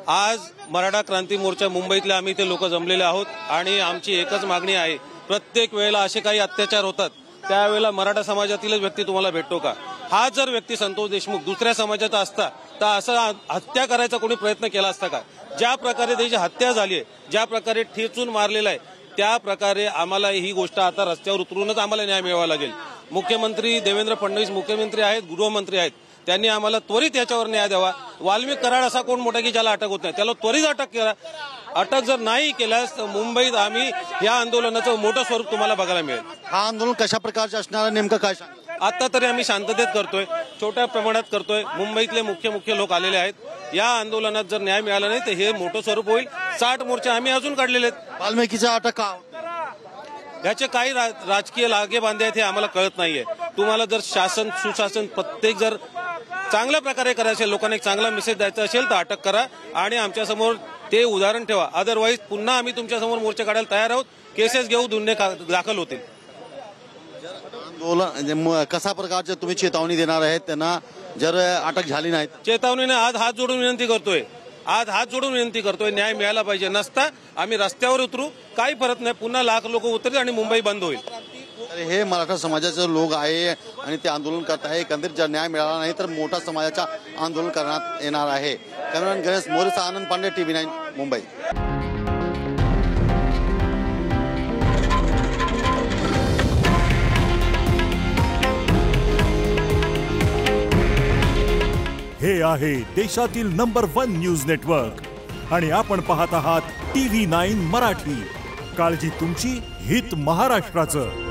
आज मराठा क्रांती मोर्चा मुंबईतले आम्ही ते लोक जमलेले आहोत आणि आमची एकच मागणी आहे, प्रत्येक वेळेला असे काही अत्याचार होतात त्यावेळेला मराठा समाजातीलच व्यक्ती तुम्हाला भेटतो का? हा जर व्यक्ती संतोष देशमुख दुसऱ्या समाजाचा असता तर असं हत्या करायचा कोणी प्रयत्न केला असता का? ज्या प्रकारे त्याची हत्या झाली आहे, ज्या प्रकारे ठेचून मारलेला आहे, त्या प्रकारे आम्हाला ही गोष्ट आता रस्त्यावर उतरूनच आम्हाला न्याय मिळावा लागेल। मुख्यमंत्री देवेंद्र फडणवीस मुख्यमंत्री आहेत, गृहमंत्री आहेत, त्यांनी आम्हाला त्वरित याच्यावर न्याय द्यावा। वाल्मिक कराड असा कोण मोठा की ज्याला अटक होत नाही, त्याला त्वरित अटक करा। अटक जर नाही केल्यास तर मुंबईत आम्ही या आंदोलनाचं मोठं स्वरूप तुम्हाला बघायला मिळेल। हा आंदोलन कशा प्रकारचे असणार नेमकं काय सांग? आता तरी आम्ही शांततेत करतोय, छोट्या प्रमाणात करतोय। मुंबईतले मुख्य लोक आलेले आहेत। या आंदोलनात जर न्याय मिळाला नाही तर हे मोठं स्वरूप होईल। 60 मोर्चे आम्ही अजून काढलेले आहेत। वाल्मिकीचा अटक का? याचे काही राजकीय लागेबांधे आहेत हे आम्हाला कळत नाहीये। तुम्हाला जर शासन सुशासन प्रत्येक जर चांगल्या प्रकारे करायचं असेल, लोकांना एक चांगला मेसेज द्यायचा असेल तर अटक करा आणि आमच्या समोर ते उदाहरण ठेवा। अदरवाईज पुन्हा आम्ही तुमच्या समोर मोर्चे काढायला तयार आहोत। केसेस घेऊ, गुन्हे दाखल होतील। आंदोलन कशा प्रकारचे तुम्ही चेतावणी देणार आहेत त्यांना जर अटक झाली नाही? चेतावणीने आज हात जोडून विनंती करतोय, न्याय मिळाला पाहिजे। नसता आम्ही रस्त्यावर उतरू, काही फरक नाही, पुन्हा लाख लोक उतरतील आणि मुंबई बंद होईल। हे मराठा समाजाचे लोक आहे आणि ते आंदोलन करत आहे। एकंदरीत जर न्याय मिळाला नाही तर मोठा समाजाचा आंदोलन करण्यात येणार आहे। कॅमेरामॅन गणेश मोरेचा आनंद पांडे, TV9 मुंबई। हे आहे देशातील नंबर 1 न्यूज नेटवर्क आणि आपण पाहत आहात TV9 मराठी। काळजी तुमची, हित महाराष्ट्राचं।